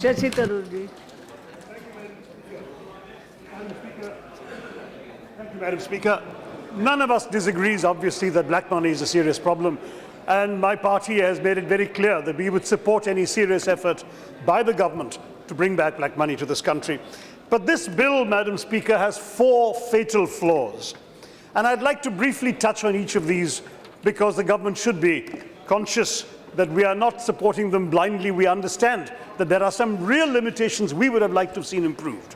Shashi Tharoor ji. Thank you, Madam Speaker. None of us disagrees, obviously, that black money is a serious problem. And my party has made it very clear that we would support any serious effort by the government to bring back black money to this country. But this bill, Madam Speaker, has 4 fatal flaws. And I'd like to briefly touch on each of these because the government should be conscious that we are not supporting them blindly. We understand that there are some real limitations we would have liked to have seen improved.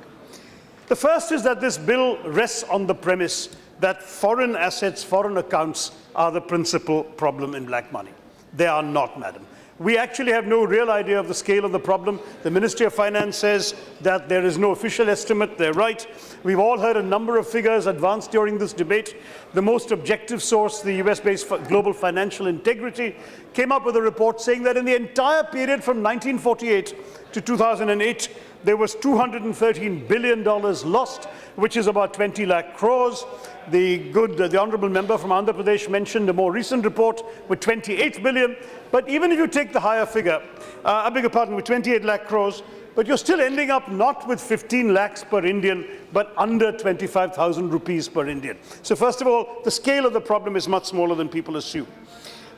The first is that this bill rests on the premise that foreign assets, foreign accounts are the principal problem in black money. They are not, madam. We actually have no real idea of the scale of the problem. The Ministry of Finance says that there is no official estimate. They're right. We've all heard a number of figures advanced during this debate. The most objective source, the US-based Global Financial Integrity, came up with a report saying that in the entire period from 1948 to 2008, there was $213 billion lost, which is about 20 lakh crores. The honourable member from Andhra Pradesh mentioned a more recent report with 28 billion. But even if you take the higher figure, I beg your pardon, with 28 lakh crores, but you're still ending up not with 15 lakhs per Indian, but under 25,000 rupees per Indian. So first of all, the scale of the problem is much smaller than people assume.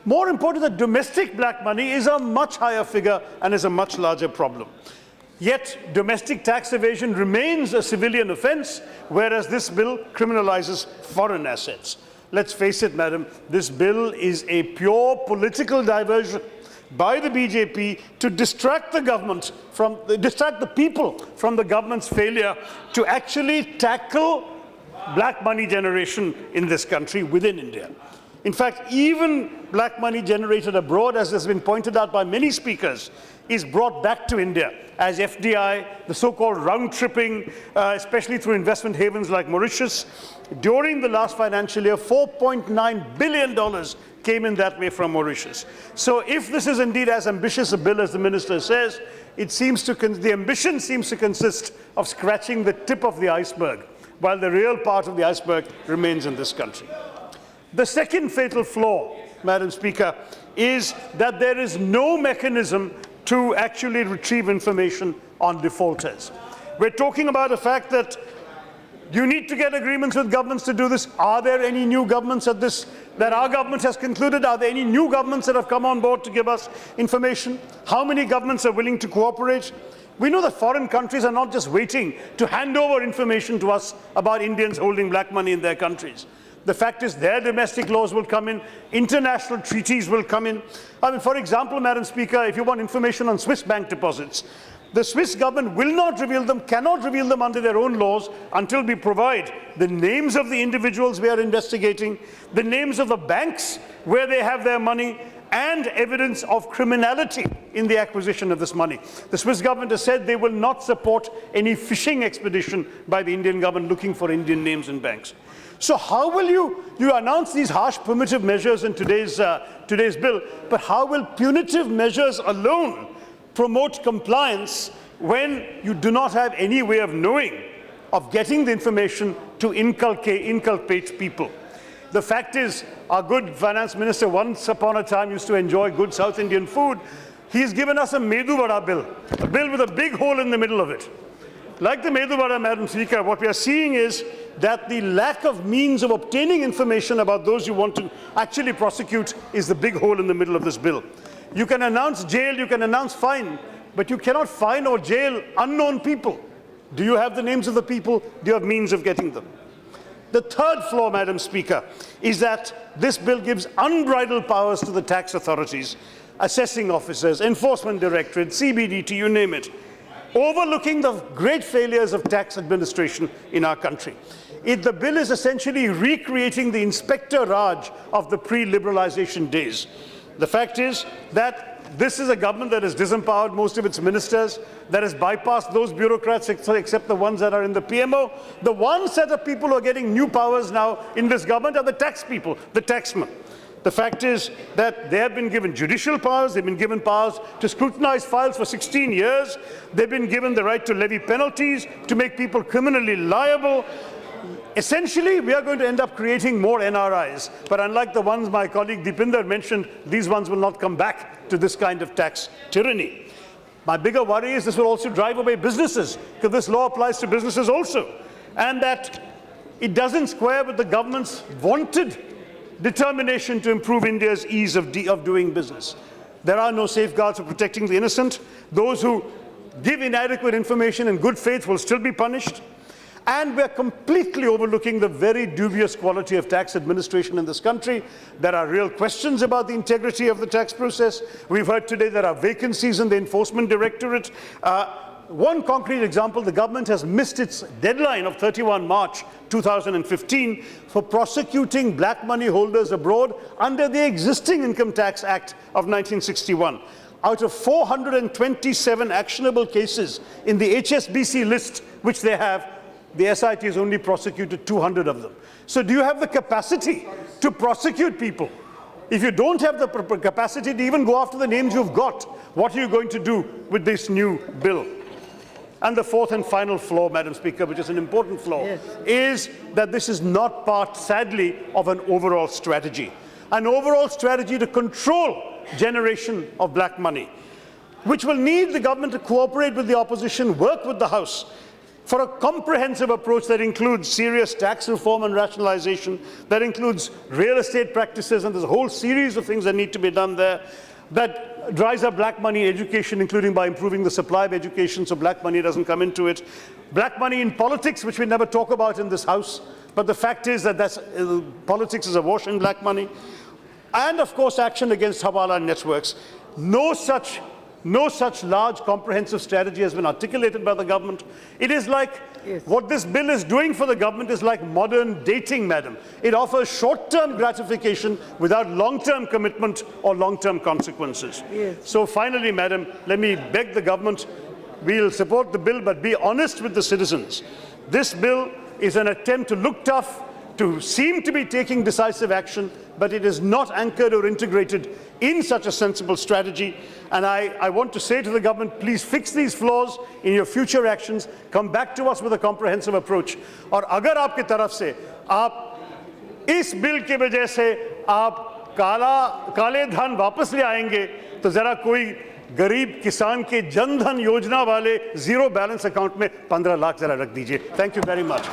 More important, that domestic black money is a much higher figure and is a much larger problem. Yet domestic tax evasion remains a civilian offence, whereas this bill criminalizes foreign assets. Let's face it, madam, this bill is a pure political diversion by the BJP to distract the people from the government's failure to actually tackle black money generation in this country within India. In fact, even black money generated abroad, as has been pointed out by many speakers, is brought back to India as FDI, the so-called round-tripping, especially through investment havens like Mauritius. During the last financial year, $4.9 billion came in that way from Mauritius. So if this is indeed as ambitious a bill as the minister says, the ambition seems to consist of scratching the tip of the iceberg, while the real part of the iceberg remains in this country. The second fatal flaw, Madam Speaker, is that there is no mechanism to actually retrieve information on defaulters. We're talking about the fact that you need to get agreements with governments to do this. Are there any new governments that our government has concluded? Are there any new governments that have come on board to give us information? How many governments are willing to cooperate? We know that foreign countries are not just waiting to hand over information to us about Indians holding black money in their countries. The fact is, their domestic laws will come in, international treaties will come in. I mean, for example, Madam Speaker, if you want information on Swiss bank deposits, the Swiss government will not reveal them, cannot reveal them under their own laws until we provide the names of the individuals we are investigating, the names of the banks where they have their money, and evidence of criminality in the acquisition of this money. The Swiss government has said they will not support any fishing expedition by the Indian government looking for Indian names in banks. So how will you announce these harsh punitive measures in today's bill, but how will punitive measures alone promote compliance when you do not have any way of knowing, of getting the information to inculpate people? The fact is, our good finance minister once upon a time used to enjoy good South Indian food. He's given us a Medu Vada bill, a bill with a big hole in the middle of it. Like the Medu Vada, Madam Speaker, what we are seeing is that the lack of means of obtaining information about those you want to actually prosecute is the big hole in the middle of this bill. You can announce jail, you can announce fine, but you cannot fine or jail unknown people. Do you have the names of the people? Do you have means of getting them? The third flaw, Madam Speaker, is that this bill gives unbridled powers to the tax authorities, assessing officers, enforcement directorate, CBDT, you name it, overlooking the great failures of tax administration in our country. The bill is essentially recreating the Inspector Raj of the pre-liberalization days. The fact is that this is a government that has disempowered most of its ministers, that has bypassed those bureaucrats except the ones that are in the PMO. The one set of people who are getting new powers now in this government are the tax people, the taxmen. The fact is that they have been given judicial powers, they've been given powers to scrutinize files for 16 years, they've been given the right to levy penalties, to make people criminally liable. Essentially, we are going to end up creating more NRIs, but unlike the ones my colleague Deepinder mentioned, these ones will not come back to this kind of tax tyranny. My bigger worry is this will also drive away businesses, because this law applies to businesses also, and that it doesn't square with the government's vaunted determination to improve India's ease of doing business. There are no safeguards for protecting the innocent. Those who give inadequate information in good faith will still be punished. And we're completely overlooking the very dubious quality of tax administration in this country. There are real questions about the integrity of the tax process. We've heard today there are vacancies in the Enforcement Directorate. One concrete example, the government has missed its deadline of 31 March 2015 for prosecuting black money holders abroad under the existing Income Tax Act of 1961. Out of 427 actionable cases in the HSBC list, which they have, the SIT has only prosecuted 200 of them. So do you have the capacity to prosecute people? If you don't have the capacity to even go after the names you've got, what are you going to do with this new bill? And the fourth and final flaw, Madam Speaker, which is an important flaw, is that this is not part, sadly, of an overall strategy. An overall strategy to control generation of black money, which will need the government to cooperate with the opposition, work with the House, for a comprehensive approach that includes serious tax reform and rationalization, that includes real estate practices, and there's a whole series of things that need to be done there, that dries up black money education, including by improving the supply of education so black money doesn't come into it. Black money in politics, which we never talk about in this House, but the fact is that politics is awash in black money. And of course, action against Hawala networks. No such large comprehensive strategy has been articulated by the government. It is like, what this bill is doing for the government is like modern dating, madam. It offers short-term gratification without long-term commitment or long-term consequences. So finally, madam, let me beg the government, we'll support the bill, but be honest with the citizens. This bill is an attempt to look tough, to seem to be taking decisive action, but it is not anchored or integrated in such a sensible strategy. And I want to say to the government, please fix these flaws in your future actions, come back to us with a comprehensive approach. और अगर आपकी तरफ से आप इस bill की वजह से आप काले धन वापस ले आएंगे, तो जरा कोई गरीब किसान के जन धन योजना वाले जीरो बैलेंस अकाउंट में 15 लाख जरा रख दीजिए. Thank you very much.